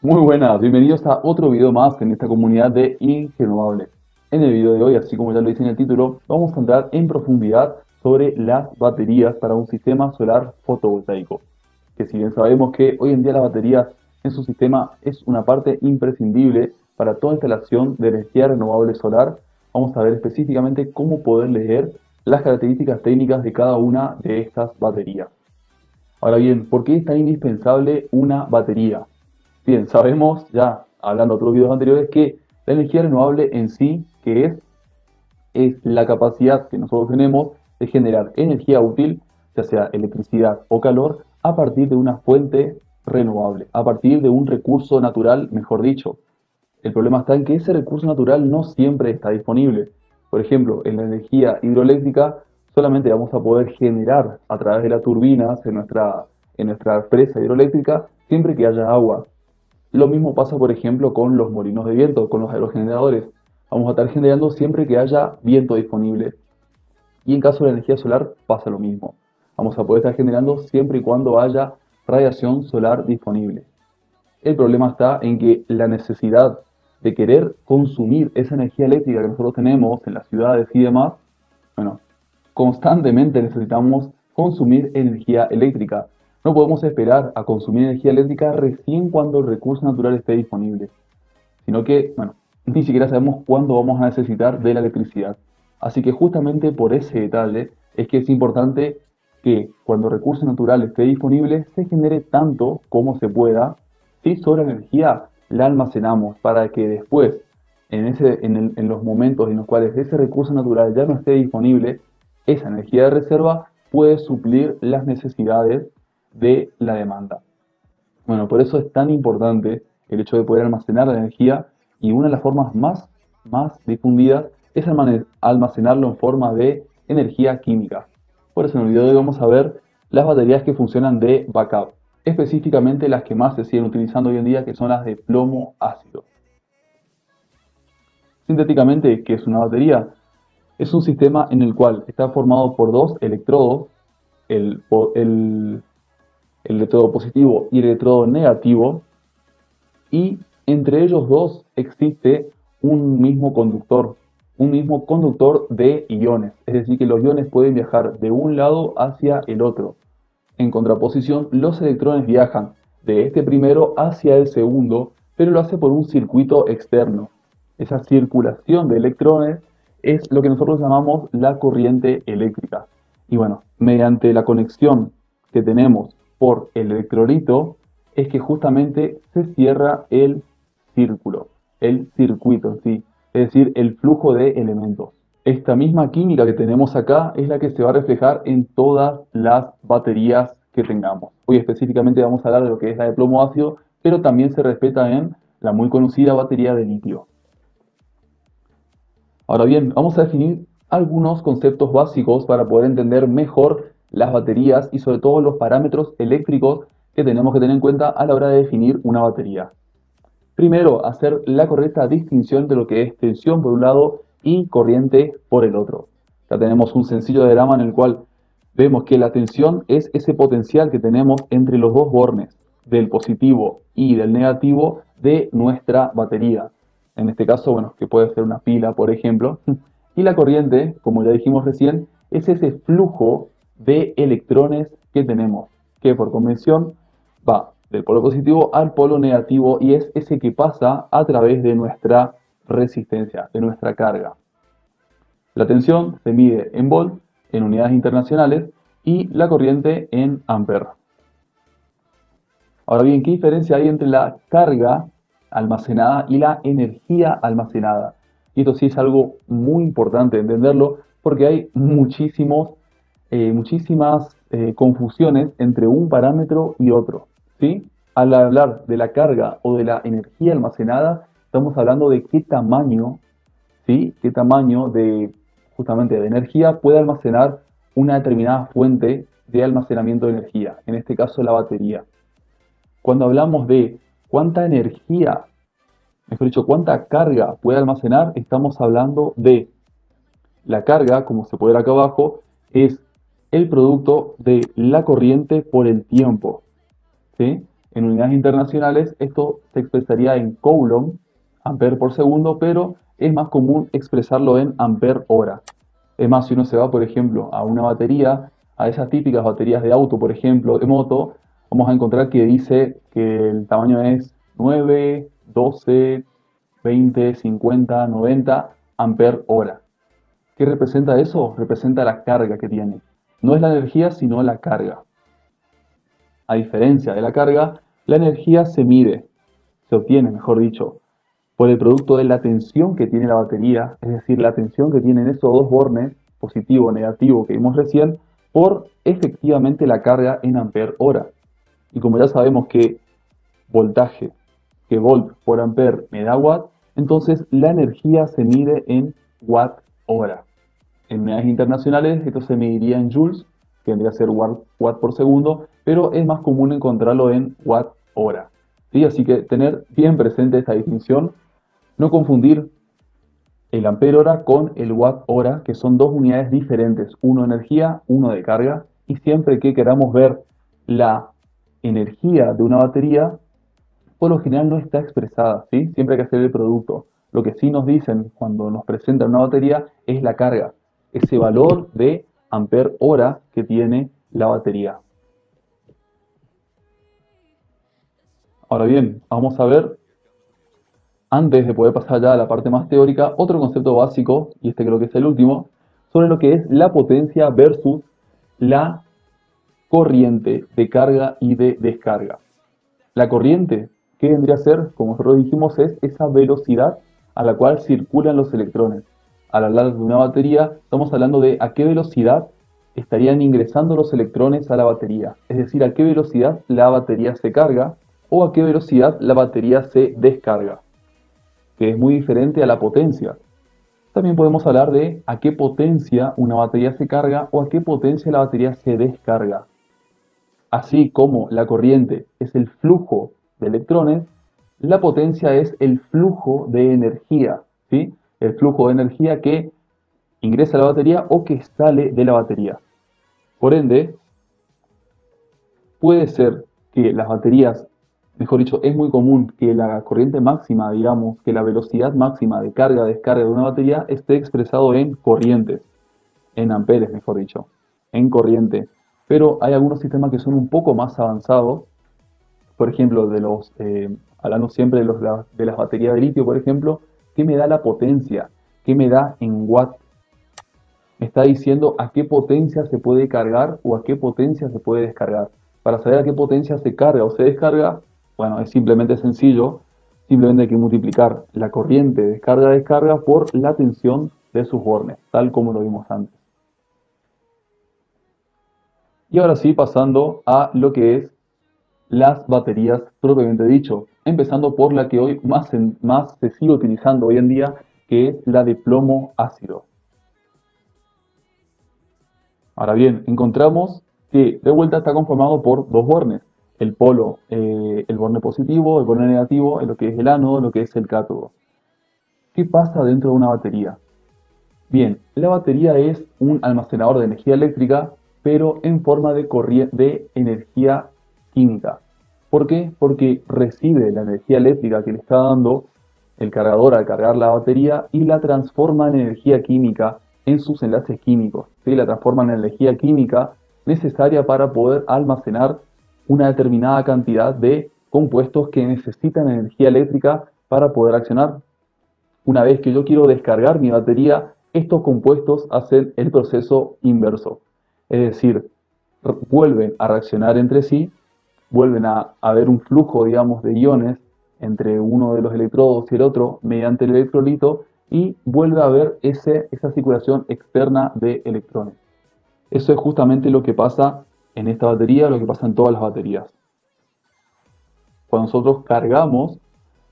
Muy buenas, bienvenidos a otro video más en esta comunidad de Ingenuables. En el video de hoy, así como ya lo dice en el título, vamos a entrar en profundidad sobre las baterías para un sistema solar fotovoltaico. Que si bien sabemos que hoy en día las baterías en su sistema es una parte imprescindible para toda instalación de energía renovable solar, vamos a ver específicamente cómo poder leer las características técnicas de cada una de estas baterías. Ahora bien, ¿por qué es tan indispensable una batería? Bien, sabemos ya, hablando de otros videos anteriores, que la energía renovable en sí, es la capacidad que nosotros tenemos de generar energía útil, ya sea electricidad o calor, a partir de una fuente renovable, a partir de un recurso natural, mejor dicho. El problema está en que ese recurso natural no siempre está disponible. Por ejemplo, en la energía hidroeléctrica solamente vamos a poder generar a través de las turbinas en nuestra presa hidroeléctrica siempre que haya agua. Lo mismo pasa, por ejemplo, con los molinos de viento, con los aerogeneradores. Vamos a estar generando siempre que haya viento disponible. Y en caso de la energía solar pasa lo mismo. Vamos a poder estar generando siempre y cuando haya radiación solar disponible. El problema está en que la necesidad de querer consumir esa energía eléctrica que nosotros tenemos en las ciudades y demás, bueno, constantemente necesitamos consumir energía eléctrica. No podemos esperar a consumir energía eléctrica recién cuando el recurso natural esté disponible, sino que, bueno, ni siquiera sabemos cuándo vamos a necesitar de la electricidad. Así que justamente por ese detalle es que es importante que cuando el recurso natural esté disponible se genere tanto como se pueda. Si sobra energía, la almacenamos para que después, en los momentos en los cuales ese recurso natural ya no esté disponible, esa energía de reserva puede suplir las necesidades de la demanda. Bueno, por eso es tan importante el hecho de poder almacenar la energía y una de las formas más difundidas es almacenarlo en forma de energía química. Por eso en el video de hoy vamos a ver las baterías que funcionan de backup, específicamente las que más se siguen utilizando hoy en día, que son las de plomo ácido. Sintéticamente, ¿qué es una batería? Es un sistema en el cual está formado por dos electrodos, el, el electrodo positivo y el electrodo negativo, y entre ellos dos existe un mismo conductor de iones, es decir, que los iones pueden viajar de un lado hacia el otro. En contraposición, los electrones viajan de este primero hacia el segundo, pero lo hace por un circuito externo. Esa circulación de electrones es lo que nosotros llamamos la corriente eléctrica. Y bueno, mediante la conexión que tenemos por el electrolito, es que justamente se cierra el círculo, el circuito en sí, es decir, el flujo de elementos. Esta misma química que tenemos acá es la que se va a reflejar en todas las baterías que tengamos. Hoy específicamente vamos a hablar de lo que es la de plomo ácido, pero también se respeta en la muy conocida batería de litio. Ahora bien, vamos a definir algunos conceptos básicos para poder entender mejor las baterías y sobre todo los parámetros eléctricos que tenemos que tener en cuenta a la hora de definir una batería. Primero, hacer la correcta distinción de lo que es tensión por un lado y corriente por el otro. Ya tenemos un sencillo diagrama en el cual vemos que la tensión es ese potencial que tenemos entre los dos bornes, del positivo y del negativo de nuestra batería. En este caso, bueno, que puede ser una pila, por ejemplo. Y la corriente, como ya dijimos recién, es ese flujo de electrones que tenemos, que por convención va del polo positivo al polo negativo y es ese que pasa a través de nuestra resistencia, de nuestra carga. La tensión se mide en volt, en unidades internacionales, y la corriente en amperes. Ahora bien, ¿qué diferencia hay entre la carga almacenada y la energía almacenada? Y esto sí es algo muy importante entenderlo porque hay muchísimas confusiones entre un parámetro y otro, ¿sí? Al hablar de la carga o de la energía almacenada, estamos hablando de qué tamaño, ¿sí? Qué tamaño de justamente de energía puede almacenar una determinada fuente de almacenamiento de energía, en este caso la batería. Cuando hablamos de cuánta energía, mejor dicho, cuánta carga puede almacenar, estamos hablando de la carga, como se puede ver acá abajo, es el producto de la corriente por el tiempo, ¿sí? En unidades internacionales esto se expresaría en coulomb, ampere por segundo, pero es más común expresarlo en ampere hora. Es más, si uno se va, por ejemplo, a una batería, a esas típicas baterías de auto, por ejemplo, de moto, vamos a encontrar que dice que el tamaño es 9, 12, 20, 50, 90 ampere hora. ¿Qué representa eso? Representa la carga que tiene. No es la energía, sino la carga. A diferencia de la carga, la energía se obtiene, mejor dicho, por el producto de la tensión que tiene la batería, es decir, la tensión que tienen esos dos bornes, positivo o negativo que vimos recién, por efectivamente la carga en ampere hora. Y como ya sabemos que voltaje, que volt por ampere me da watt, entonces la energía se mide en watt hora. En unidades internacionales esto se mediría en joules, que vendría a ser watt por segundo, pero es más común encontrarlo en watt hora. ¿Sí? Así que tener bien presente esta distinción, no confundir el ampere hora con el watt hora, que son dos unidades diferentes, uno de energía, uno de carga, y siempre que queramos ver la energía de una batería, por lo general no está expresada, ¿sí? Siempre hay que hacer el producto. Lo que sí nos dicen cuando nos presentan una batería es la carga, ese valor de ampere hora que tiene la batería. Ahora bien, vamos a ver, antes de poder pasar ya a la parte más teórica, otro concepto básico, y este creo que es el último, sobre lo que es la potencia versus la corriente de carga y de descarga. La corriente, ¿qué vendría a ser? Como nosotros dijimos, es esa velocidad a la cual circulan los electrones. Al hablar de una batería, estamos hablando de a qué velocidad estarían ingresando los electrones a la batería. Es decir, a qué velocidad la batería se carga o a qué velocidad la batería se descarga, que es muy diferente a la potencia. También podemos hablar de a qué potencia una batería se carga o a qué potencia la batería se descarga. Así como la corriente es el flujo de electrones, la potencia es el flujo de energía, ¿sí? El flujo de energía que ingresa a la batería o que sale de la batería. Por ende, puede ser que las baterías, mejor dicho, es muy común que la corriente máxima, digamos, que la velocidad máxima de carga-descarga de una batería esté expresado en corrientes, en amperes, mejor dicho, en corriente. Pero hay algunos sistemas que son un poco más avanzados, por ejemplo, hablando siempre de las baterías de litio, por ejemplo, ¿qué me da la potencia? ¿Qué me da en watt? Me está diciendo a qué potencia se puede cargar o a qué potencia se puede descargar. Para saber a qué potencia se carga o se descarga, bueno, es simplemente sencillo. Simplemente hay que multiplicar la corriente descarga-descarga por la tensión de sus bornes, tal como lo vimos antes. Y ahora sí, pasando a lo que es las baterías propiamente dicho, empezando por la que hoy más se sigue utilizando hoy en día, que es la de plomo ácido. Ahora bien, encontramos que de vuelta está conformado por dos bornes, el polo, el borne positivo, el borne negativo, lo que es el ánodo, lo que es el cátodo. ¿Qué pasa dentro de una batería? Bien, la batería es un almacenador de energía eléctrica, pero en forma de energía química. ¿Por qué? Porque recibe la energía eléctrica que le está dando el cargador al cargar la batería y la transforma en energía química en sus enlaces químicos. ¿Sí? La transforma en energía química necesaria para poder almacenar una determinada cantidad de compuestos que necesitan energía eléctrica para poder accionar. Una vez que yo quiero descargar mi batería, estos compuestos hacen el proceso inverso. Es decir, vuelven a reaccionar entre sí, vuelven a haber un flujo, digamos, de iones entre uno de los electrodos y el otro mediante el electrolito y vuelve a haber esa circulación externa de electrones. Eso es justamente lo que pasa en esta batería, lo que pasa en todas las baterías. Cuando nosotros cargamos,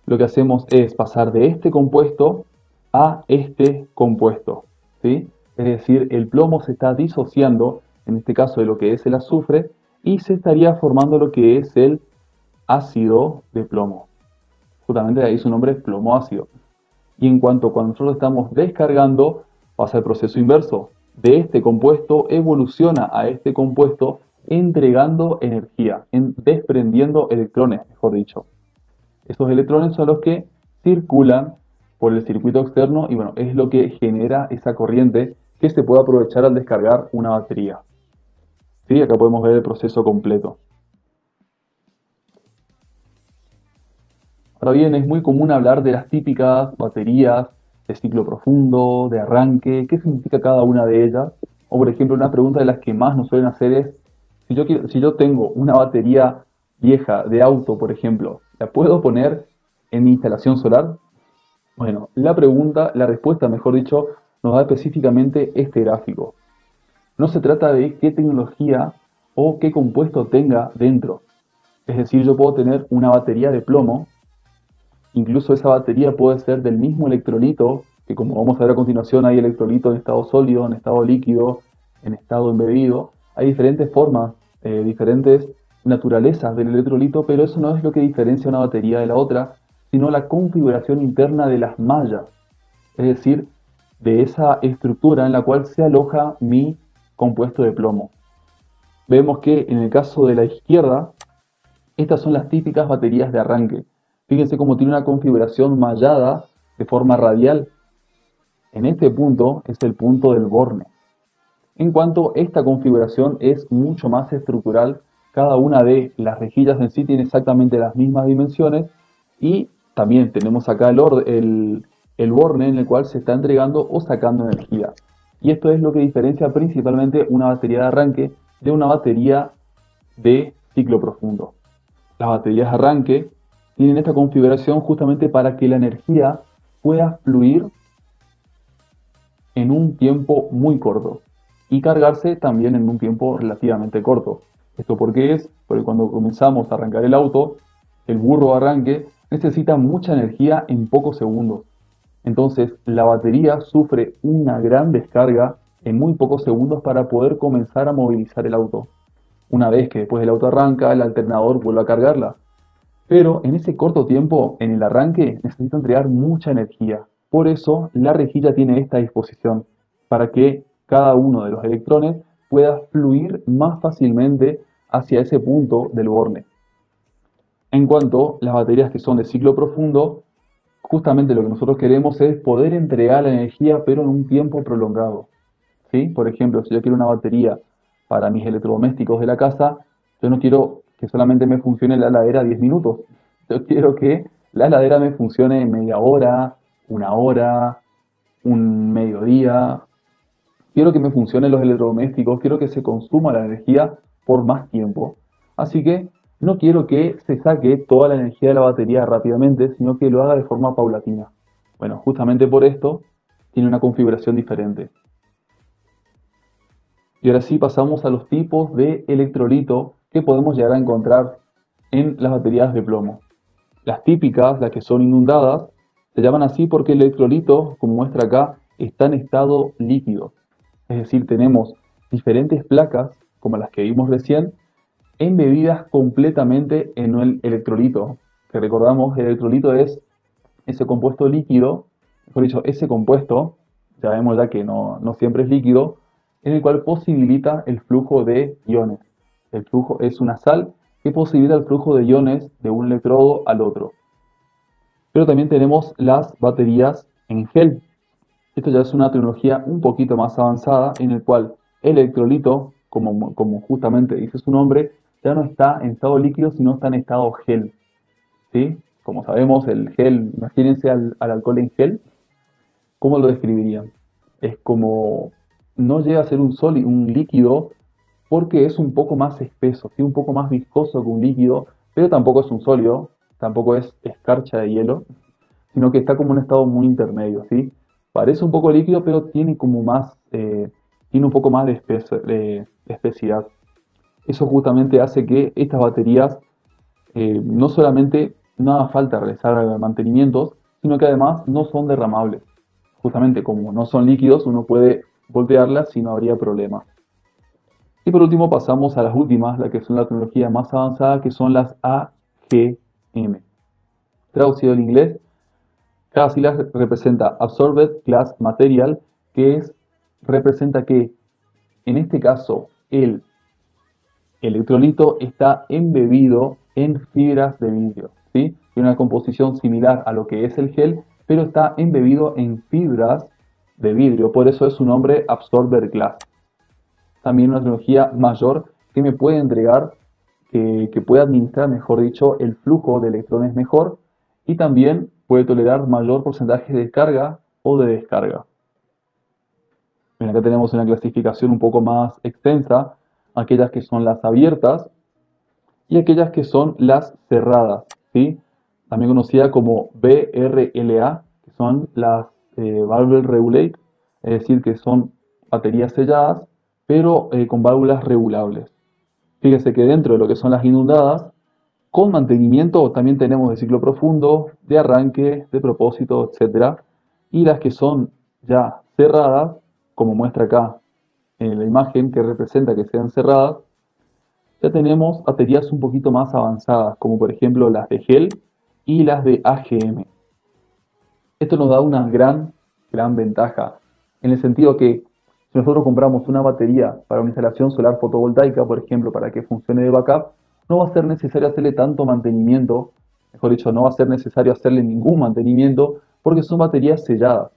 lo que hacemos es pasar de este compuesto a este compuesto, ¿sí? Es decir, el plomo se está disociando, en este caso de lo que es el azufre, y se estaría formando lo que es el ácido de plomo. Justamente de ahí su nombre es plomo ácido. Y en cuanto cuando nosotros estamos descargando, pasa el proceso inverso. De este compuesto evoluciona a este compuesto entregando energía, desprendiendo electrones, mejor dicho. Esos electrones son los que circulan por el circuito externo y bueno, es lo que genera esa corriente que se puede aprovechar al descargar una batería. ¿Sí? Acá podemos ver el proceso completo. Ahora bien, es muy común hablar de las típicas baterías de ciclo profundo, de arranque, qué significa cada una de ellas. O por ejemplo, una pregunta de las que más nos suelen hacer es, si yo tengo una batería vieja de auto, por ejemplo, ¿la puedo poner en mi instalación solar? Bueno, la respuesta, mejor dicho, nos da específicamente este gráfico. No se trata de qué tecnología o qué compuesto tenga dentro. Es decir, yo puedo tener una batería de plomo. Incluso esa batería puede ser del mismo electrolito, que como vamos a ver a continuación, hay electrolito en estado sólido, en estado líquido, en estado embebido. Hay diferentes formas, diferentes naturalezas del electrolito, pero eso no es lo que diferencia una batería de la otra, sino la configuración interna de las mallas, es decir, de esa estructura en la cual se aloja mi compuesto de plomo. Vemos que en el caso de la izquierda, estas son las típicas baterías de arranque. Fíjense cómo tiene una configuración mallada de forma radial. En este punto es el punto del borne. En cuanto esta configuración es mucho más estructural, cada una de las rejillas en sí tiene exactamente las mismas dimensiones y también tenemos acá el borne en el cual se está entregando o sacando energía. Y esto es lo que diferencia principalmente una batería de arranque de una batería de ciclo profundo. Las baterías de arranque tienen esta configuración justamente para que la energía pueda fluir en un tiempo muy corto y cargarse también en un tiempo relativamente corto. ¿Esto por qué es? Porque cuando comenzamos a arrancar el auto, el burro de arranque necesita mucha energía en pocos segundos. Entonces la batería sufre una gran descarga en muy pocos segundos para poder comenzar a movilizar el auto. Una vez que después el auto arranca, el alternador vuelve a cargarla. Pero en ese corto tiempo, en el arranque, necesita entregar mucha energía. Por eso la rejilla tiene esta disposición, para que cada uno de los electrones pueda fluir más fácilmente hacia ese punto del borne. En cuanto a las baterías que son de ciclo profundo, justamente lo que nosotros queremos es poder entregar la energía pero en un tiempo prolongado. ¿Sí? Por ejemplo, si yo quiero una batería para mis electrodomésticos de la casa, yo no quiero que solamente me funcione la heladera 10 minutos. Yo quiero que la heladera me funcione media hora, una hora, un mediodía. Quiero que me funcionen los electrodomésticos, quiero que se consuma la energía por más tiempo. Así que no quiero que se saque toda la energía de la batería rápidamente, sino que lo haga de forma paulatina. Bueno, justamente por esto tiene una configuración diferente. Y ahora sí pasamos a los tipos de electrolito que podemos llegar a encontrar en las baterías de plomo. Las típicas, las que son inundadas, se llaman así porque el electrolito, como muestra acá, está en estado líquido. Es decir, tenemos diferentes placas, como las que vimos recién, embebidas completamente en el electrolito. Que recordamos, el electrolito es ese compuesto líquido, mejor dicho, ese compuesto, ya vemos ya que no siempre es líquido, en el cual posibilita el flujo de iones. El flujo es una sal que posibilita el flujo de iones de un electrodo al otro. Pero también tenemos las baterías en gel. Esto ya es una tecnología un poquito más avanzada en el cual el electrolito, como justamente dice su nombre, ya no está en estado líquido, sino está en estado gel. ¿Sí? Como sabemos, el gel, imagínense al alcohol en gel, ¿cómo lo describirían? Es como, no llega a ser un líquido porque es un poco más espeso, ¿sí? Un poco más viscoso que un líquido, pero tampoco es un sólido, tampoco es escarcha de hielo, sino que está como en un estado muy intermedio, ¿sí? Parece un poco líquido, pero tiene como más, tiene un poco más de espesidad. Eso justamente hace que estas baterías no solamente no haga falta realizar mantenimientos, sino que además no son derramables. Justamente como no son líquidos, uno puede voltearlas y no habría problema. Y por último pasamos a las últimas, las que son la tecnología más avanzada, que son las AGM. Traducido al inglés, cada sigla representa Absorbed Glass Material, representa que en este caso El electrolito está embebido en fibras de vidrio, ¿sí? Tiene una composición similar a lo que es el gel, pero está embebido en fibras de vidrio, por eso es su nombre Absorber Glass. También una tecnología mayor que me puede entregar, que puede administrar, mejor dicho, el flujo de electrones mejor y también puede tolerar mayor porcentaje de carga o de descarga. Bien, acá tenemos una clasificación un poco más extensa, aquellas que son las abiertas y aquellas que son las cerradas, ¿sí? También conocida como BRLA, que son las Valve Regulate, es decir, que son baterías selladas, pero con válvulas regulables. Fíjese que dentro de lo que son las inundadas, con mantenimiento también tenemos de ciclo profundo, de arranque, de propósito, etcétera. Y las que son ya cerradas, como muestra acá en la imagen que representa que sean cerradas, ya tenemos baterías un poquito más avanzadas, como por ejemplo las de gel y las de AGM. Esto nos da una gran ventaja, en el sentido que si nosotros compramos una batería para una instalación solar fotovoltaica, por ejemplo, para que funcione de backup, no va a ser necesario hacerle tanto mantenimiento, mejor dicho, no va a ser necesario hacerle ningún mantenimiento, porque son baterías selladas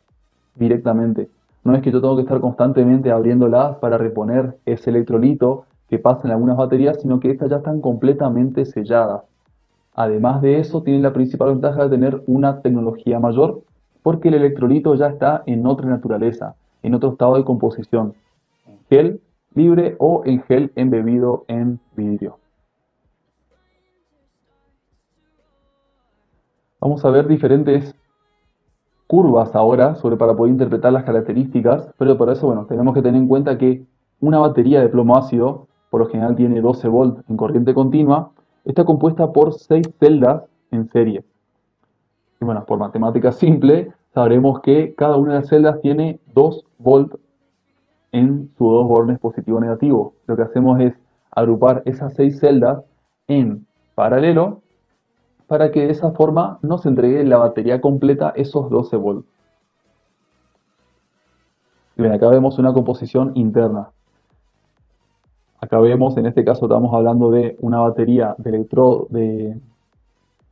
directamente. No es que yo tengo que estar constantemente abriéndolas para reponer ese electrolito que pasa en algunas baterías, sino que estas ya están completamente selladas. Además de eso, tiene la principal ventaja de tener una tecnología mayor, porque el electrolito ya está en otra naturaleza, en otro estado de composición, en gel libre o en gel embebido en vidrio. Vamos a ver diferentes curvas ahora para poder interpretar las características, pero para eso, bueno, tenemos que tener en cuenta que una batería de plomo ácido, por lo general tiene 12 volts en corriente continua, está compuesta por 6 celdas en serie. Y bueno, por matemática simple, sabremos que cada una de las celdas tiene 2 volts en sus dos bornes positivo o negativo. Lo que hacemos es agrupar esas 6 celdas en paralelo para que de esa forma nos entregue la batería completa esos 12 volts. Y bien, acá vemos una composición interna. Acá vemos, en este caso estamos hablando de una batería de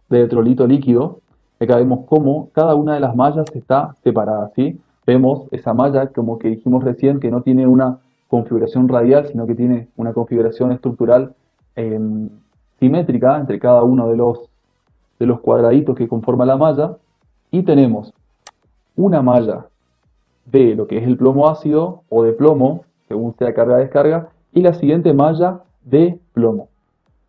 electrolito líquido. Acá vemos cómo cada una de las mallas está separada, ¿sí? Vemos esa malla, como que dijimos recién, que no tiene una configuración radial, sino que tiene una configuración estructural eh, simétrica entre cada uno de los cuadraditos que conforman la malla. Y tenemos una malla de lo que es el plomo ácido o de plomo, según sea carga-descarga, y la siguiente malla de plomo.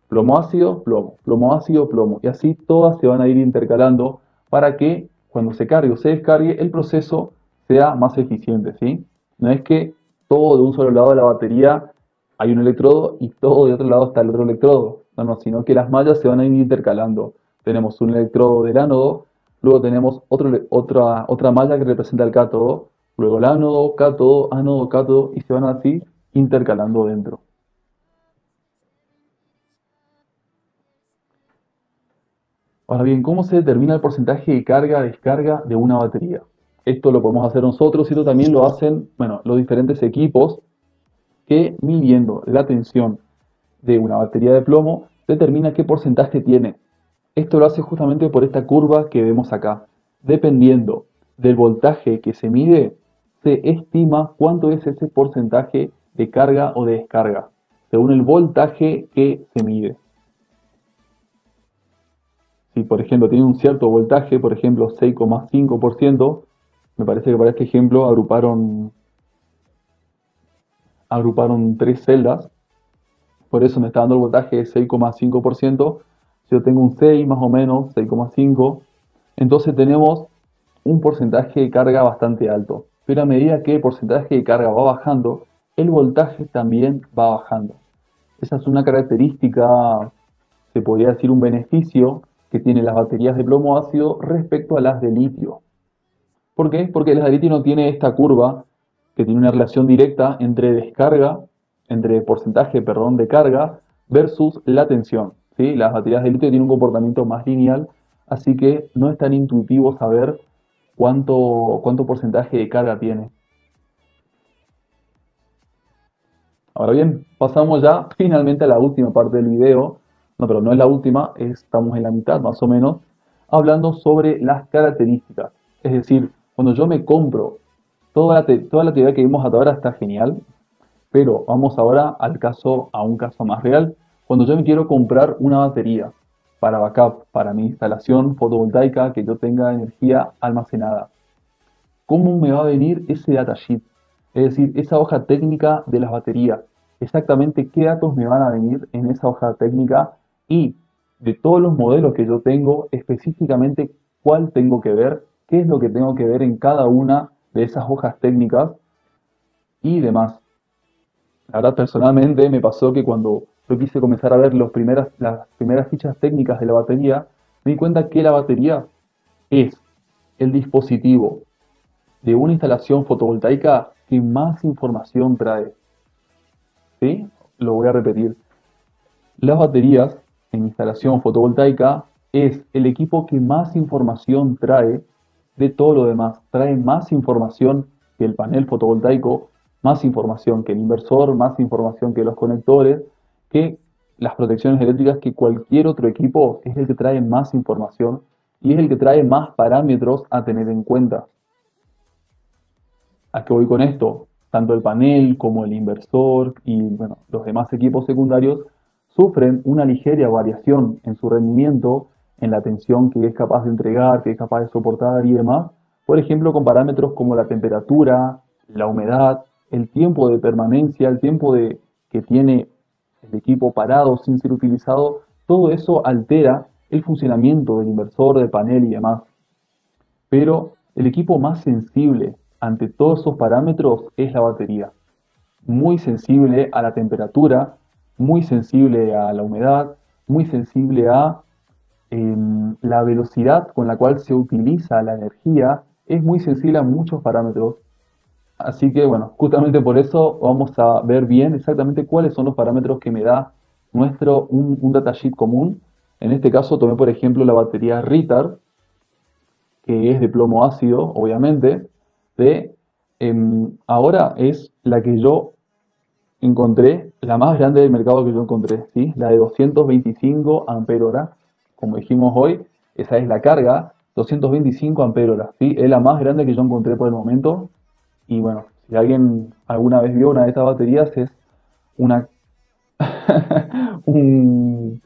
Plomo ácido, plomo, plomo ácido, plomo. Y así todas se van a ir intercalando para que cuando se cargue o se descargue el proceso sea más eficiente, ¿sí? No es que todo de un solo lado de la batería hay un electrodo y todo de otro lado está el otro electrodo. No, no, sino que las mallas se van a ir intercalando. Tenemos un electrodo del ánodo, luego tenemos otra malla que representa el cátodo, luego el ánodo, cátodo, y se van así intercalando dentro. Ahora bien, ¿cómo se determina el porcentaje de carga-descarga de una batería? Esto lo podemos hacer nosotros y esto también lo hacen, bueno, los diferentes equipos que midiendo la tensión de una batería de plomo determina qué porcentaje tiene. Esto lo hace justamente por esta curva que vemos acá. Dependiendo del voltaje que se mide, se estima cuánto es ese porcentaje de carga o de descarga, según el voltaje que se mide. Si por ejemplo tiene un cierto voltaje, por ejemplo 6,5%, me parece que para este ejemplo agruparon tres celdas, por eso me está dando el voltaje de 6,5%. Si yo tengo un 6 más o menos, 6,5, entonces tenemos un porcentaje de carga bastante alto. Pero a medida que el porcentaje de carga va bajando, el voltaje también va bajando. Esa es una característica, se podría decir un beneficio que tienen las baterías de plomo ácido respecto a las de litio. ¿Por qué? Porque las de litio no tiene esta curva que tiene una relación directa entre descarga, entre porcentaje, perdón, de carga versus la tensión, ¿sí? Las baterías de litio tienen un comportamiento más lineal, así que no es tan intuitivo saber cuánto porcentaje de carga tiene. Ahora bien, pasamos ya finalmente a la última parte del video. No, pero no es la última, estamos en la mitad más o menos, hablando sobre las características. Es decir, cuando yo me compro, toda la teoría que vimos hasta ahora está genial, pero vamos ahora a un caso más real. Cuando yo me quiero comprar una batería para backup, para mi instalación fotovoltaica, que yo tenga energía almacenada, ¿cómo me va a venir ese datasheet? Es decir, esa hoja técnica de las baterías. Exactamente qué datos me van a venir en esa hoja técnica y de todos los modelos que yo tengo, específicamente cuál tengo que ver, qué es lo que tengo que ver en cada una de esas hojas técnicas y demás. La verdad, personalmente me pasó que cuando yo quise comenzar a ver las primeras fichas técnicas de la batería, me di cuenta que la batería es el dispositivo de una instalación fotovoltaica que más información trae. ¿Sí? Lo voy a repetir. Las baterías en instalación fotovoltaica es el equipo que más información trae de todo lo demás. Trae más información que el panel fotovoltaico, más información que el inversor, más información que los conectores, que las protecciones eléctricas, que cualquier otro equipo es el que trae más información y es el que trae más parámetros a tener en cuenta. ¿A qué voy con esto? Tanto el panel como el inversor y bueno, los demás equipos secundarios sufren una ligera variación en su rendimiento, en la tensión que es capaz de entregar, que es capaz de soportar y demás. Por ejemplo, con parámetros como la temperatura, la humedad, el tiempo de permanencia, que tiene el equipo parado sin ser utilizado, todo eso altera el funcionamiento del inversor, del panel y demás. Pero el equipo más sensible ante todos esos parámetros es la batería. Muy sensible a la temperatura, muy sensible a la humedad, muy sensible a la velocidad con la cual se utiliza la energía, es muy sensible a muchos parámetros. Así que bueno, justamente por eso vamos a ver bien exactamente cuáles son los parámetros que me da un datasheet común. En este caso tomé por ejemplo la batería Ritar, que es de plomo ácido, obviamente, ahora es la que yo encontré, la más grande del mercado que yo encontré, ¿sí? La de 225 ampere-hora, como dijimos hoy, esa es la carga, 225 ampere-hora, ¿sí? Es la más grande que yo encontré por el momento, y bueno, si alguien alguna vez vio una de estas baterías, es una un,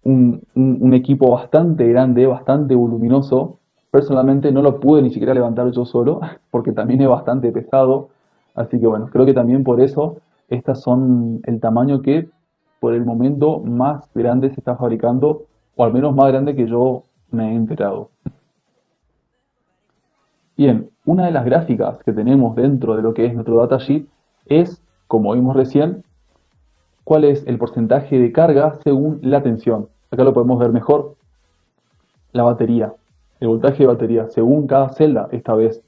un equipo bastante grande, bastante voluminoso. Personalmente no lo pude ni siquiera levantar yo solo, porque también es bastante pesado. Así que bueno, creo que también por eso estas son el tamaño que por el momento más grande se está fabricando, o al menos más grande que yo me he enterado. Bien, una de las gráficas que tenemos dentro de lo que es nuestro datasheet es, como vimos recién, cuál es el porcentaje de carga según la tensión. Acá lo podemos ver mejor. La batería, el voltaje de batería, según cada celda esta vez,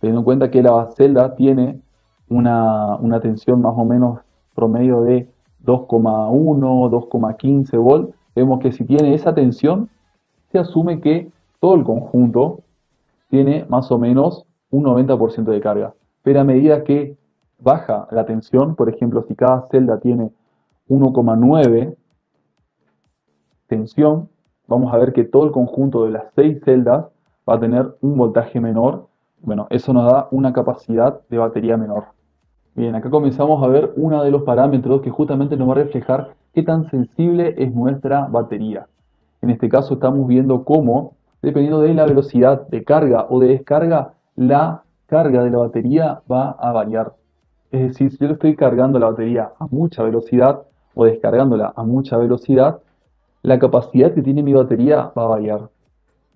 teniendo en cuenta que la celda tiene una tensión más o menos promedio de 2,1, 2,15 volt, vemos que si tiene esa tensión, se asume que todo el conjunto tiene más o menos un 90% de carga. Pero a medida que baja la tensión, por ejemplo, si cada celda tiene 1,9 tensión, vamos a ver que todo el conjunto de las 6 celdas va a tener un voltaje menor. Bueno, eso nos da una capacidad de batería menor. Bien, acá comenzamos a ver uno de los parámetros que justamente nos va a reflejar qué tan sensible es nuestra batería. En este caso estamos viendo cómo, dependiendo de la velocidad de carga o de descarga, la carga de la batería va a variar. Es decir, si yo le estoy cargando la batería a mucha velocidad o descargándola a mucha velocidad, la capacidad que tiene mi batería va a variar.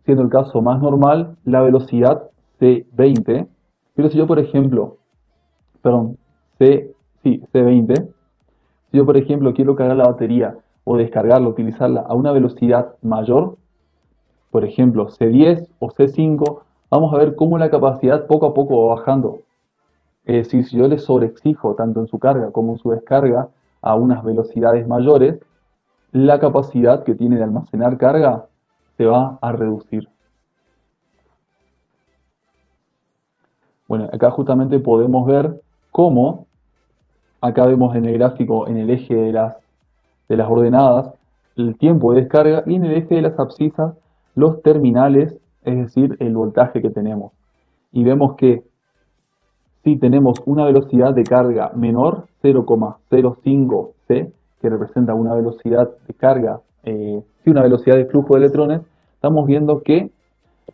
Siendo el caso más normal, la velocidad C20. Pero si yo, por ejemplo, perdón, C20, si yo, por ejemplo, quiero cargar la batería o descargarla, utilizarla a una velocidad mayor, por ejemplo, C10 o C5, vamos a ver cómo la capacidad poco a poco va bajando. Es decir, si yo le sobreexijo tanto en su carga como en su descarga a unas velocidades mayores, la capacidad que tiene de almacenar carga se va a reducir. Bueno, acá justamente podemos ver cómo Acá vemos en el gráfico, en el eje de las ordenadas, el tiempo de descarga y en el eje de las abscisas los terminales, es decir, el voltaje que tenemos. Y vemos que si tenemos una velocidad de carga menor, 0,05 C, que representa una velocidad de carga, una velocidad de flujo de electrones, estamos viendo que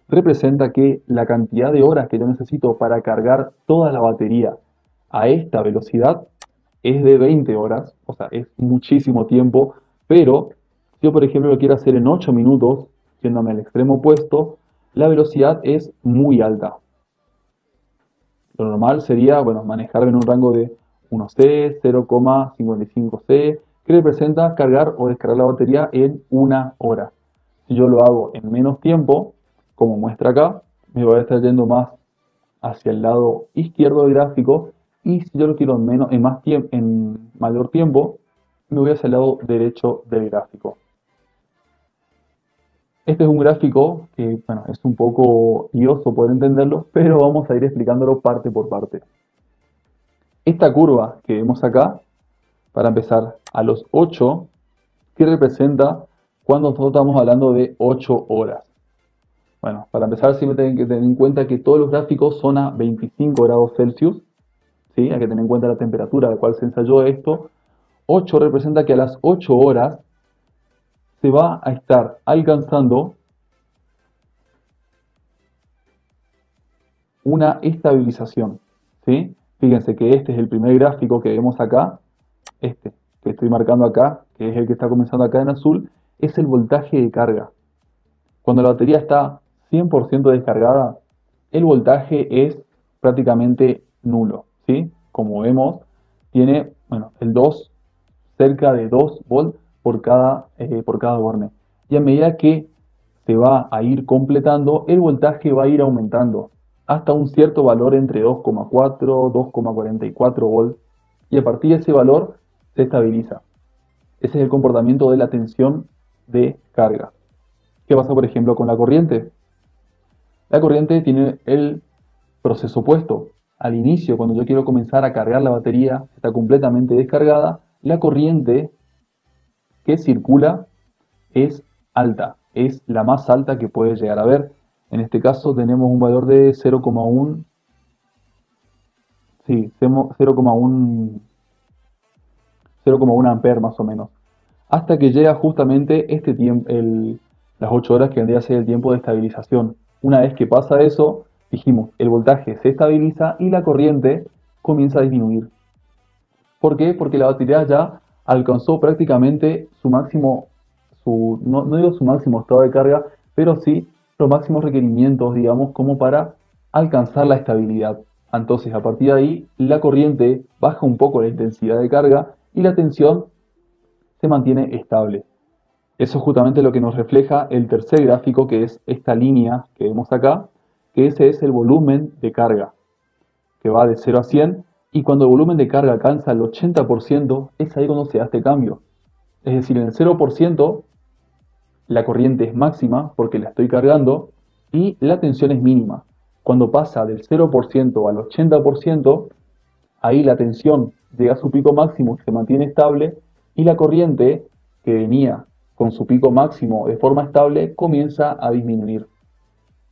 representa que la cantidad de horas que yo necesito para cargar toda la batería a esta velocidad es de 20 horas, o sea, es muchísimo tiempo, pero si yo, por ejemplo, lo quiero hacer en 8 minutos, yéndome al extremo opuesto, la velocidad es muy alta. Lo normal sería, bueno, manejar en un rango de 1C, 0,55C, que representa cargar o descargar la batería en una hora. Si yo lo hago en menos tiempo, como muestra acá, me voy a estar yendo más hacia el lado izquierdo del gráfico, y si yo lo quiero en mayor tiempo, me voy hacia el lado derecho del gráfico. Este es un gráfico que, bueno, es un poco lioso poder entenderlo, pero vamos a ir explicándolo parte por parte. Esta curva que vemos acá, para empezar, a los 8, que representa cuando nosotros estamos hablando de 8 horas. Bueno, para empezar siempre tienen que tener en cuenta que todos los gráficos son a 25 grados Celsius, ¿sí? Hay que tener en cuenta la temperatura a la cual se ensayó esto. 8 representa que a las 8 horas se va a estar alcanzando una estabilización, ¿sí? Fíjense que este es el primer gráfico que vemos acá, este que estoy marcando acá, que es el que está comenzando acá en azul, es el voltaje de carga. Cuando la batería está 100% descargada, el voltaje es prácticamente nulo, ¿sí? Como vemos, tiene, bueno, cerca de 2 volts por cada borne. Y a medida que se va a ir completando, el voltaje va a ir aumentando hasta un cierto valor entre 2,4, 2,44 volts, y a partir de ese valor se estabiliza. Ese es el comportamiento de la tensión de carga. ¿Qué pasa, por ejemplo, con la corriente? La corriente tiene el proceso opuesto. Al inicio, cuando yo quiero comenzar a cargar la batería, está completamente descargada, la corriente que circula es alta, es la más alta que puede llegar a haber. En este caso tenemos un valor de 0,1, sí, 0,1 amperes más o menos, hasta que llega justamente este tiempo, las 8 horas que vendría a ser el tiempo de estabilización. Una vez que pasa eso, dijimos, el voltaje se estabiliza y la corriente comienza a disminuir. ¿Por qué? Porque la batería ya alcanzó prácticamente su máximo, no digo su máximo estado de carga, pero sí los máximos requerimientos, digamos, como para alcanzar la estabilidad. Entonces, a partir de ahí, la corriente baja un poco la intensidad de carga y la tensión se mantiene estable. Eso es justamente lo que nos refleja el tercer gráfico, que es esta línea que vemos acá, que ese es el volumen de carga, que va de 0 a 100, y cuando el volumen de carga alcanza el 80%, es ahí cuando se da este cambio. Es decir, en el 0%, la corriente es máxima porque la estoy cargando y la tensión es mínima. Cuando pasa del 0% al 80%, ahí la tensión llega a su pico máximo y se mantiene estable, y la corriente que venía con su pico máximo de forma estable comienza a disminuir.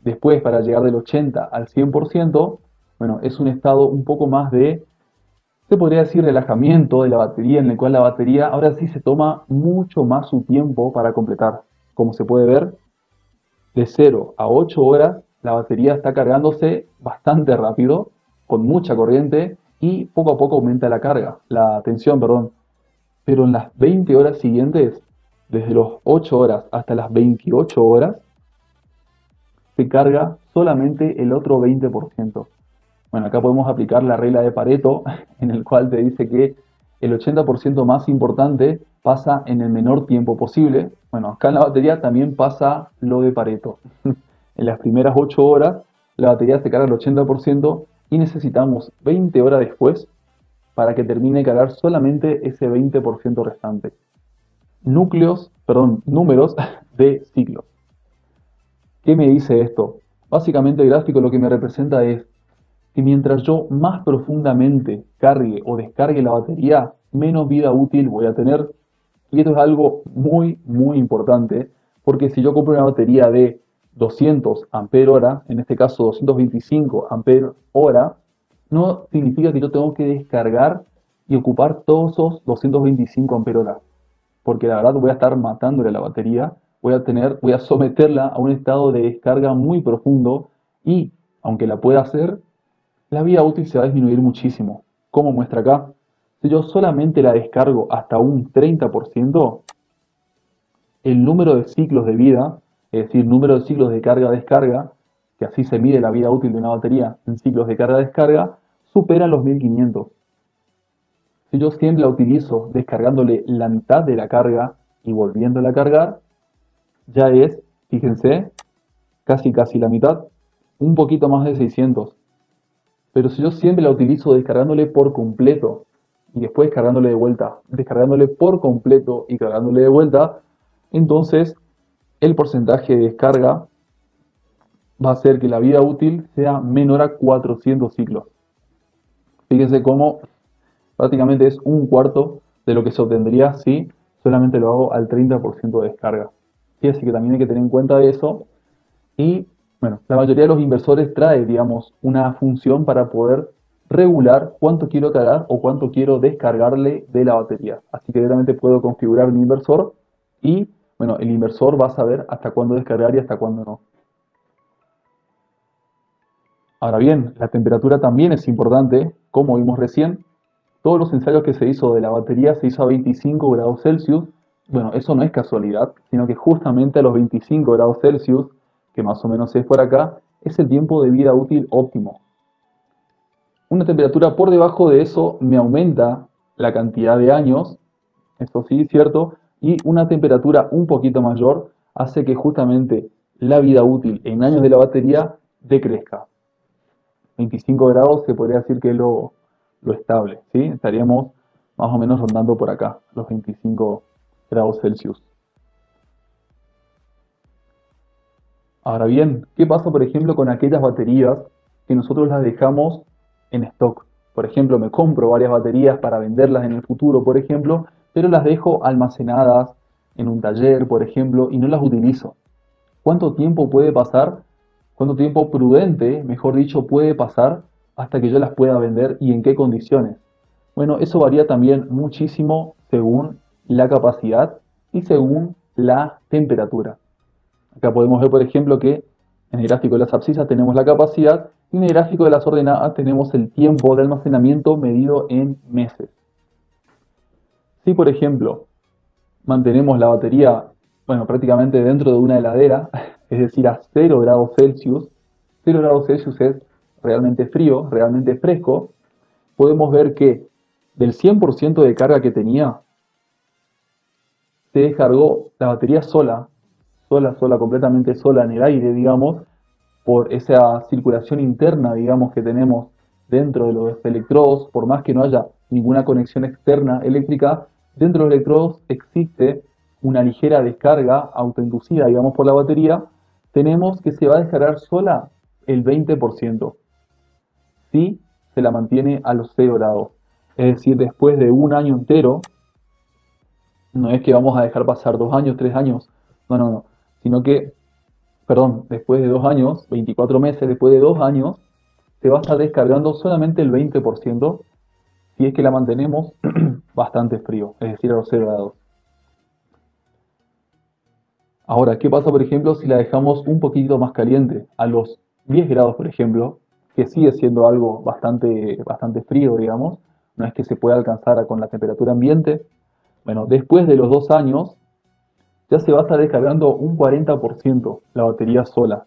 Después, para llegar del 80 al 100%, bueno, es un estado un poco más de, se podría decir, relajamiento de la batería, en el cual la batería ahora sí se toma mucho más su tiempo para completar. Como se puede ver, de 0 a 8 horas la batería está cargándose bastante rápido, con mucha corriente, y poco a poco aumenta la tensión, perdón. Pero en las 20 horas siguientes, desde las 8 horas hasta las 28 horas, se carga solamente el otro 20%. Bueno, acá podemos aplicar la regla de Pareto, en el cual te dice que el 80% más importante pasa en el menor tiempo posible. Bueno, acá en la batería también pasa lo de Pareto. En las primeras 8 horas, la batería se carga el 80% y necesitamos 20 horas después para que termine de cargar solamente ese 20% restante. Números de ciclos. ¿Qué me dice esto? Básicamente el gráfico lo que me representa es que mientras yo más profundamente cargue o descargue la batería, menos vida útil voy a tener. Y esto es algo muy, muy importante, porque si yo compro una batería de 200 ampere hora, en este caso 225 ampere hora, no significa que yo tengo que descargar y ocupar todos esos 225 ampere hora, porque la verdad voy a estar matándole a la batería, voy a someterla a un estado de descarga muy profundo y, aunque la pueda hacer, la vida útil se va a disminuir muchísimo. Como muestra acá, si yo solamente la descargo hasta un 30%, el número de ciclos de vida, es decir, número de ciclos de carga-descarga, que así se mide la vida útil de una batería en ciclos de carga-descarga, supera los 1500. Si yo siempre la utilizo descargándole la mitad de la carga y volviéndola a cargar, ya es, fíjense, casi la mitad, un poquito más de 600. Pero si yo siempre la utilizo descargándole por completo y después cargándole de vuelta, descargándole por completo y cargándole de vuelta, entonces el porcentaje de descarga va a hacer que la vida útil sea menor a 400 ciclos. Fíjense cómo prácticamente es un cuarto de lo que se obtendría si solamente lo hago al 30% de descarga. ¿Sí? Así que también hay que tener en cuenta eso. Y bueno, la mayoría de los inversores trae, digamos, una función para poder regular cuánto quiero cargar o cuánto quiero descargarle de la batería. Así que directamente puedo configurar mi inversor y, bueno, el inversor va a saber hasta cuándo descargar y hasta cuándo no. Ahora bien, la temperatura también es importante, como vimos recién. Todos los ensayos que se hizo de la batería se hizo a 25 grados Celsius. Bueno, eso no es casualidad, sino que justamente a los 25 grados Celsius, que más o menos es por acá, es el tiempo de vida útil óptimo. Una temperatura por debajo de eso me aumenta la cantidad de años, esto sí, cierto, y una temperatura un poquito mayor hace que justamente la vida útil en años de la batería decrezca. 25 grados se podría decir que es lo estable, ¿sí? Estaríamos más o menos rondando por acá, los 25 grados Celsius. Ahora bien, ¿qué pasa por ejemplo con aquellas baterías que nosotros las dejamos en stock? Por ejemplo, me compro varias baterías para venderlas en el futuro, por ejemplo, pero las dejo almacenadas en un taller, por ejemplo, y no las utilizo. ¿Cuánto tiempo puede pasar? ¿Cuánto tiempo prudente, mejor dicho, puede pasar hasta que yo las pueda vender y en qué condiciones? Bueno, eso varía también muchísimo según la capacidad y según la temperatura. Acá podemos ver, por ejemplo, que en el gráfico de las abscisas tenemos la capacidad y en el gráfico de las ordenadas tenemos el tiempo de almacenamiento medido en meses. Si, por ejemplo, mantenemos la batería, bueno, prácticamente dentro de una heladera, es decir, a 0 grados Celsius, 0 grados Celsius es realmente frío, realmente fresco, podemos ver que del 100% de carga que tenía, se descargó la batería sola, completamente sola en el aire, digamos, por esa circulación interna, digamos, que tenemos dentro de los electrodos, por más que no haya ninguna conexión externa eléctrica, dentro de los electrodos existe una ligera descarga autoinducida, digamos, por la batería, tenemos que se va a descargar sola el 20%, si se la mantiene a los 0 grados. Es decir, después de un año entero, no es que vamos a dejar pasar 2 años, 3 años, no, sino que, perdón, después de 2 años, 24 meses, después de 2 años, se va a estar descargando solamente el 20% si es que la mantenemos bastante frío, es decir, a los 0 grados. Ahora, ¿qué pasa, por ejemplo, si la dejamos un poquito más caliente? A los 10 grados, por ejemplo, que sigue siendo algo bastante frío, digamos, no es que se pueda alcanzar con la temperatura ambiente. Bueno, después de los 2 años, ya se va a estar descargando un 40% la batería sola.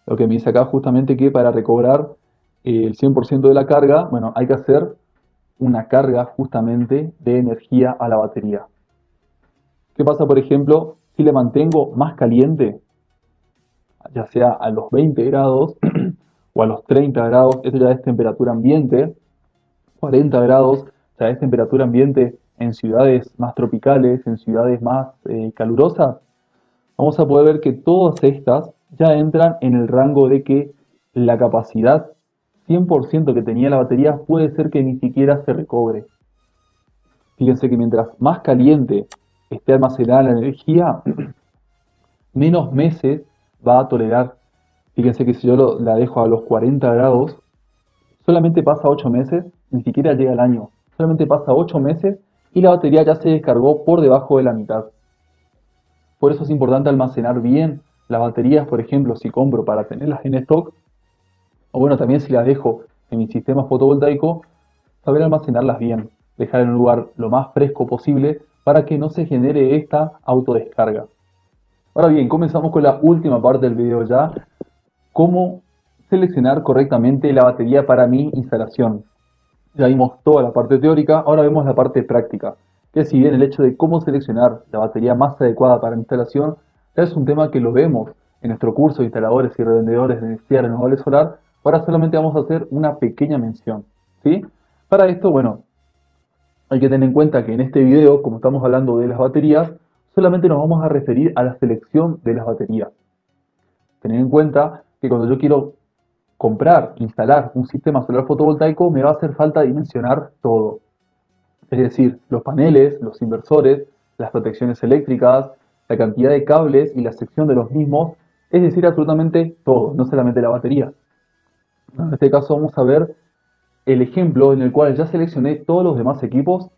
Lo que me dice acá justamente que para recobrar el 100% de la carga, bueno, hay que hacer una carga justamente de energía a la batería. ¿Qué pasa, por ejemplo, si le mantengo más caliente, ya sea a los 20 grados o a los 30 grados, esto ya es temperatura ambiente, 40 grados, ya es temperatura ambiente en ciudades más tropicales, en ciudades más calurosas, vamos a poder ver que todas estas ya entran en el rango de que la capacidad 100% que tenía la batería puede ser que ni siquiera se recobre. Fíjense que mientras más caliente esté almacenada la energía, menos meses va a tolerar. Fíjense que si yo la dejo a los 40 grados, solamente pasa 8 meses, ni siquiera llega al año. Solamente pasa 8 meses y la batería ya se descargó por debajo de la mitad. Por eso es importante almacenar bien las baterías, por ejemplo, si compro para tenerlas en stock, o bueno, también si las dejo en mi sistema fotovoltaico, saber almacenarlas bien, dejar en un lugar lo más fresco posible para que no se genere esta autodescarga. Ahora bien, comenzamos con la última parte del video ya, cómo seleccionar correctamente la batería para mi instalación. Ya vimos toda la parte teórica, ahora vemos la parte práctica, que si bien el hecho de cómo seleccionar la batería más adecuada para la instalación ya es un tema que lo vemos en nuestro curso de instaladores y revendedores de energía renovable solar, ahora solamente vamos a hacer una pequeña mención, ¿sí? Para esto, bueno, hay que tener en cuenta que en este video, como estamos hablando de las baterías, solamente nos vamos a referir a la selección de las baterías. Tener en cuenta que cuando yo quiero comprar, instalar un sistema solar fotovoltaico, me va a hacer falta dimensionar todo. Es decir, los paneles, los inversores, las protecciones eléctricas, la cantidad de cables y la sección de los mismos, es decir, absolutamente todo, no solamente la batería. En este caso vamos a ver el ejemplo en el cual ya seleccioné todos los demás equipos,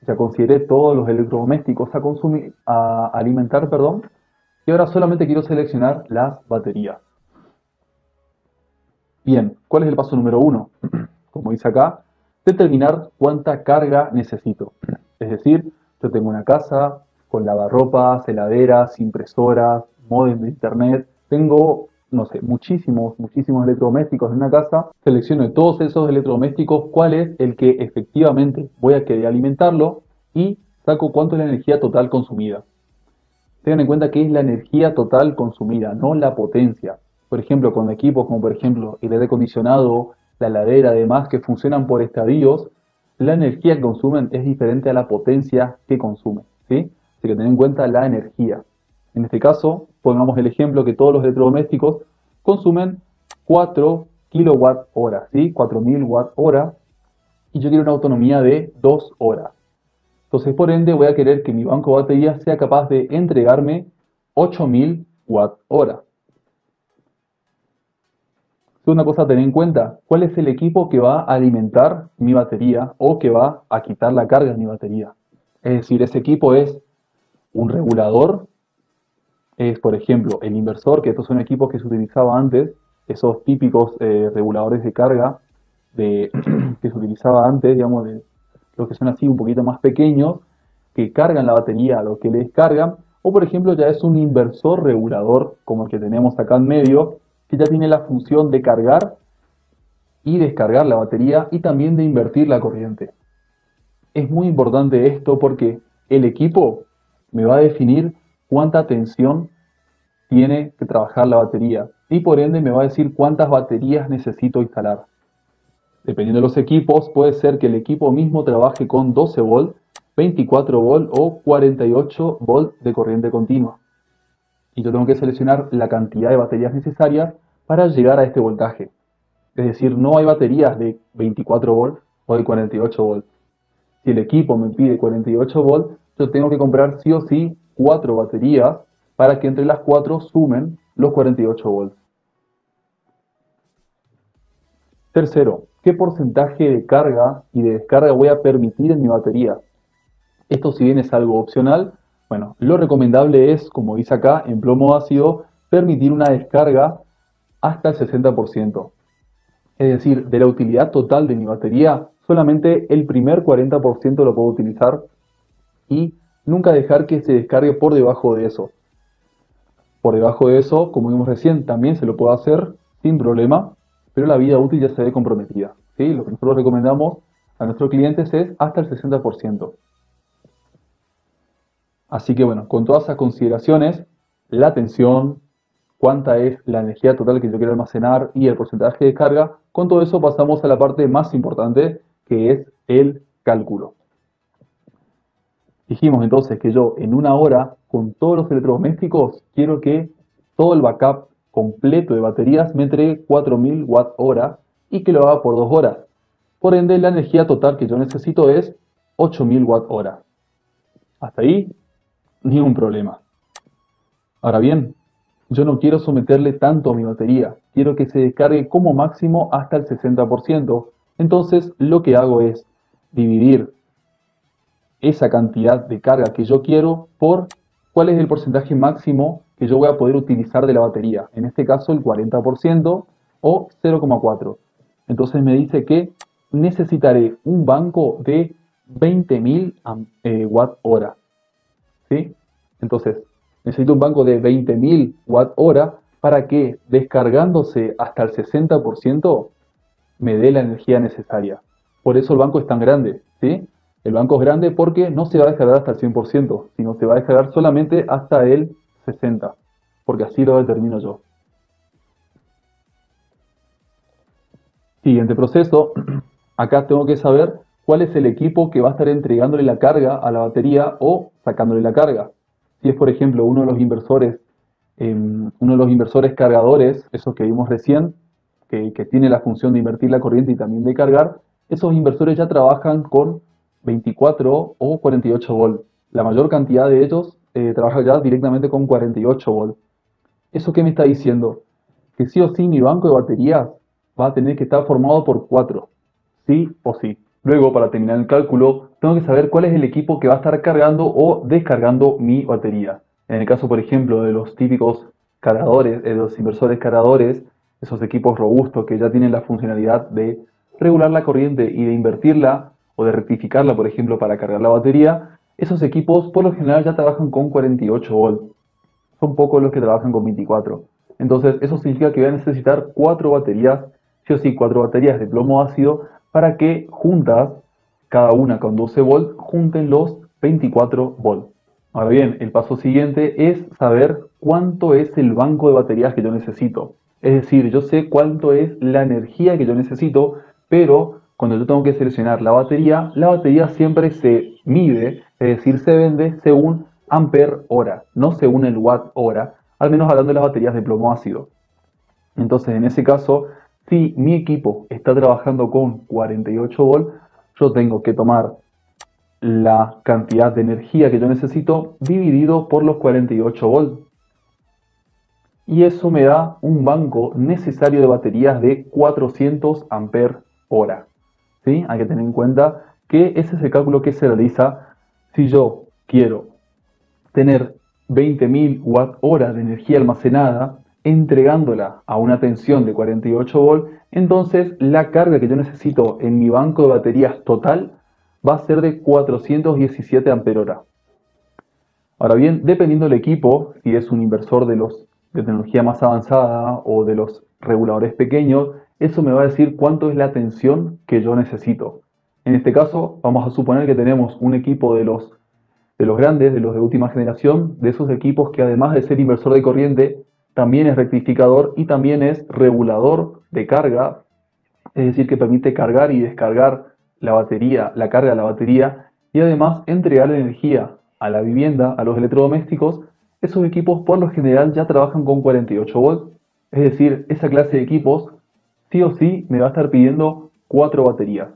ya consideré todos los electrodomésticos a alimentar, perdón, y ahora solamente quiero seleccionar las baterías. Bien, ¿cuál es el paso número 1? Como dice acá, determinar cuánta carga necesito. Es decir, yo tengo una casa con lavarropas, heladeras, impresoras, módem de internet, tengo, no sé, muchísimos electrodomésticos en una casa, selecciono de todos esos electrodomésticos cuál es el que efectivamente voy a querer alimentarlo y saco cuánto es la energía total consumida. Tengan en cuenta que es la energía total consumida, no la potencia. Por ejemplo, con equipos como por ejemplo el aire acondicionado, la heladera, además que funcionan por estadios, la energía que consumen es diferente a la potencia que consumen, ¿sí? Así que ten en cuenta la energía. En este caso, pongamos el ejemplo que todos los electrodomésticos consumen 4 kilowatt hora, ¿sí? 4000 watt hora, y yo quiero una autonomía de 2 horas. Entonces, por ende, voy a querer que mi banco de baterías sea capaz de entregarme 8000 watt hora. Segunda cosa a tener en cuenta, ¿cuál es el equipo que va a alimentar mi batería o que va a quitar la carga de mi batería? Es decir, ese equipo es un regulador, es por ejemplo el inversor, que estos son equipos que se utilizaban antes, esos típicos reguladores de carga que se utilizaba antes, digamos, de los que son así un poquito más pequeños, que cargan la batería a los que le descargan, o por ejemplo ya es un inversor regulador, como el que tenemos acá en medio, que ya tiene la función de cargar y descargar la batería y también de invertir la corriente. Es muy importante esto porque el equipo me va a definir cuánta tensión tiene que trabajar la batería y por ende me va a decir cuántas baterías necesito instalar. Dependiendo de los equipos, puede ser que el equipo mismo trabaje con 12 volt, 24 volt o 48 volt de corriente continua. Y yo tengo que seleccionar la cantidad de baterías necesarias para llegar a este voltaje. Es decir, no hay baterías de 24 volts o de 48 volts. Si el equipo me pide 48 volts, yo tengo que comprar sí o sí 4 baterías para que entre las 4 sumen los 48 volts. Tercero, ¿qué porcentaje de carga y de descarga voy a permitir en mi batería? Esto, si bien es algo opcional, bueno, lo recomendable es, como dice acá, en plomo ácido, permitir una descarga hasta el 60%. Es decir, de la utilidad total de mi batería, solamente el primer 40% lo puedo utilizar y nunca dejar que se descargue por debajo de eso. Por debajo de eso, como vimos recién, también se lo puedo hacer sin problema, pero la vida útil ya se ve comprometida, ¿sí? Lo que nosotros recomendamos a nuestros clientes es hasta el 60%. Así que bueno, con todas esas consideraciones, la tensión, cuánta es la energía total que yo quiero almacenar y el porcentaje de carga, con todo eso pasamos a la parte más importante, que es el cálculo. Dijimos entonces que yo en una hora, con todos los electrodomésticos, quiero que todo el backup completo de baterías me entregue 4000 watt hora y que lo haga por 2 horas. Por ende, la energía total que yo necesito es 8000 Wh. Hasta ahí, ni un problema. Ahora bien, yo no quiero someterle tanto a mi batería, quiero que se descargue como máximo hasta el 60%. Entonces, lo que hago es dividir esa cantidad de carga que yo quiero por cuál es el porcentaje máximo que yo voy a poder utilizar de la batería. En este caso el 40% o 0,4. Entonces me dice que necesitaré un banco de 20.000 watt hora. ¿Sí? Entonces necesito un banco de 20.000 watt hora para que descargándose hasta el 60% me dé la energía necesaria. Por eso el banco es tan grande, ¿sí? El banco es grande porque no se va a descargar hasta el 100%, sino se va a descargar solamente hasta el 60%, porque así lo determino yo. Siguiente proceso, acá tengo que saber cuál es el equipo que va a estar entregándole la carga a la batería o sacándole la carga. Si es, por ejemplo, uno de los inversores cargadores, esos que vimos recién, que tiene la función de invertir la corriente y también de cargar, esos inversores ya trabajan con 24 o 48 volts. La mayor cantidad de ellos trabaja ya directamente con 48 volts. ¿Eso qué me está diciendo? Que sí o sí mi banco de baterías va a tener que estar formado por 4, sí o sí. Luego, para terminar el cálculo, tengo que saber cuál es el equipo que va a estar cargando o descargando mi batería. En el caso, por ejemplo, de los típicos cargadores, de los inversores cargadores, esos equipos robustos que ya tienen la funcionalidad de regular la corriente y de invertirla o de rectificarla, por ejemplo, para cargar la batería, esos equipos por lo general ya trabajan con 48 volts. Son pocos los que trabajan con 24. Entonces, eso significa que voy a necesitar 4 baterías, sí o sí, 4 baterías de plomo ácido para que juntas, cada una con 12 volts, junten los 24 volts. Ahora bien, el paso siguiente es saber cuánto es el banco de baterías que yo necesito. Es decir, yo sé cuánto es la energía que yo necesito, pero cuando yo tengo que seleccionar la batería siempre se mide, es decir, se vende según ampere hora, no según el watt hora, al menos hablando de las baterías de plomo ácido. Entonces, en ese caso, si mi equipo está trabajando con 48 volts, yo tengo que tomar la cantidad de energía que yo necesito dividido por los 48 volts. Y eso me da un banco necesario de baterías de 400 ampere hora. ¿Sí? Hay que tener en cuenta que ese es el cálculo que se realiza si yo quiero tener 20.000 watt hora de energía almacenada entregándola a una tensión de 48 volts, entonces la carga que yo necesito en mi banco de baterías total va a ser de 417 ampere hora. Ahora bien, dependiendo del equipo, si es un inversor de tecnología más avanzada o de los reguladores pequeños, eso me va a decir cuánto es la tensión que yo necesito. En este caso, vamos a suponer que tenemos un equipo de los grandes, de los de última generación, de esos equipos que además de ser inversor de corriente, también es rectificador y también es regulador de carga, es decir, que permite cargar y descargar la batería, la carga de la batería y además entregar energía a la vivienda, a los electrodomésticos. Esos equipos por lo general ya trabajan con 48 volts, es decir, esa clase de equipos sí o sí me va a estar pidiendo 4 baterías.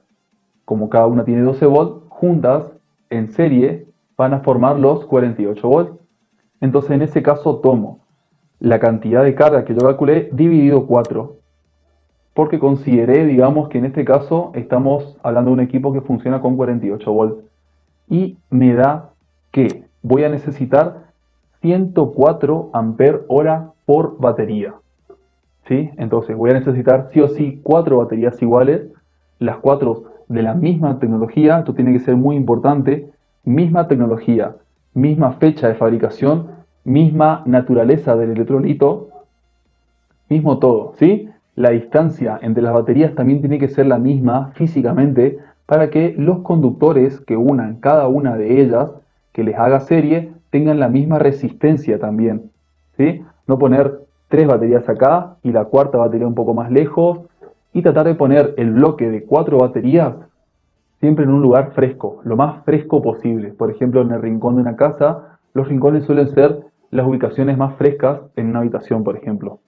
Como cada una tiene 12 volts, juntas en serie van a formar los 48 volts. Entonces en ese caso tomo la cantidad de carga que yo calculé dividido 4, porque consideré, digamos que en este caso estamos hablando de un equipo que funciona con 48 volts y me da que voy a necesitar 104 ampere hora por batería. ¿Sí? Entonces voy a necesitar sí o sí 4 baterías iguales, las 4 de la misma tecnología. Esto tiene que ser muy importante: misma tecnología, misma fecha de fabricación, misma naturaleza del electrolito, mismo todo, ¿sí? La distancia entre las baterías también tiene que ser la misma físicamente para que los conductores que unan cada una de ellas, que les haga serie, tengan la misma resistencia también, ¿sí? No poner 3 baterías acá y la cuarta batería un poco más lejos y tratar de poner el bloque de 4 baterías siempre en un lugar fresco, lo más fresco posible. Por ejemplo, en el rincón de una casa, los rincones suelen ser las ubicaciones más frescas en una habitación, por ejemplo.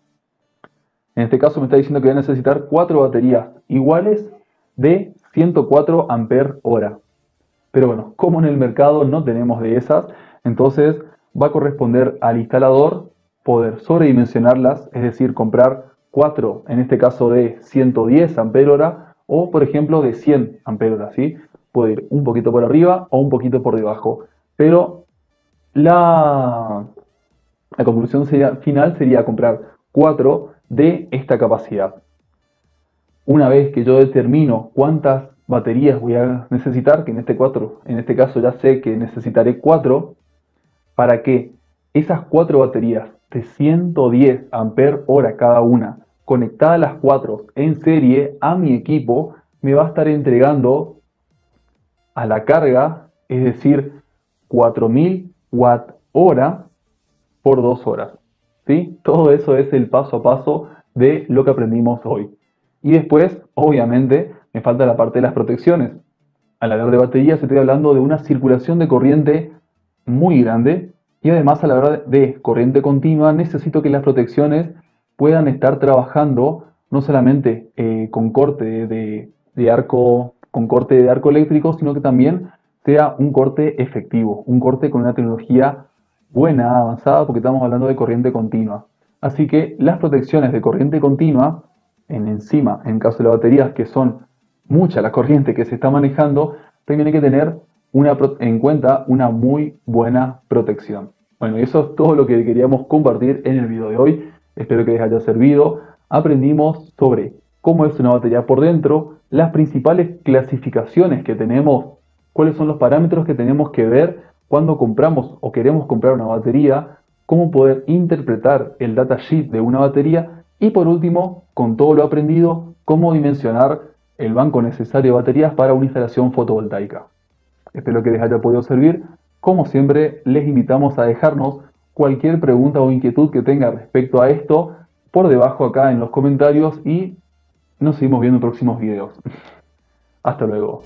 En este caso me está diciendo que voy a necesitar 4 baterías iguales de 104 ampere hora. Pero bueno, como en el mercado no tenemos de esas, entonces va a corresponder al instalador poder sobredimensionarlas, es decir, comprar 4, en este caso de 110 ampere hora o por ejemplo de 100 ampere hora, ¿sí? Puede ir un poquito por arriba o un poquito por debajo, pero la conclusión final sería comprar 4 de esta capacidad. Una vez que yo determino cuántas baterías voy a necesitar, que en este caso ya sé que necesitaré 4, para que esas 4 baterías de 110 ampere hora cada una, conectadas las 4 en serie a mi equipo, me va a estar entregando a la carga, es decir, 4000 watt hora por 2 horas. ¿Sí? Todo eso es el paso a paso de lo que aprendimos hoy. Y después, obviamente, me falta la parte de las protecciones. Al hablar de baterías estoy hablando de una circulación de corriente muy grande y además a la hora de corriente continua necesito que las protecciones puedan estar trabajando no solamente con corte de arco, con corte de arco eléctrico, sino que también sea un corte efectivo, un corte con una tecnología buena, avanzada, porque estamos hablando de corriente continua. Así que las protecciones de corriente continua, encima, en caso de las baterías, que son mucha la corriente que se está manejando, también hay que tener en cuenta una muy buena protección. Bueno, eso es todo lo que queríamos compartir en el video de hoy. Espero que les haya servido. Aprendimos sobre cómo es una batería por dentro, las principales clasificaciones que tenemos, cuáles son los parámetros que tenemos que ver cuando compramos o queremos comprar una batería, cómo poder interpretar el datasheet de una batería y por último, con todo lo aprendido, cómo dimensionar el banco necesario de baterías para una instalación fotovoltaica. Espero que les haya podido servir. Como siempre, les invitamos a dejarnos cualquier pregunta o inquietud que tenga respecto a esto por debajo acá en los comentarios y nos seguimos viendo en próximos videos. Hasta luego.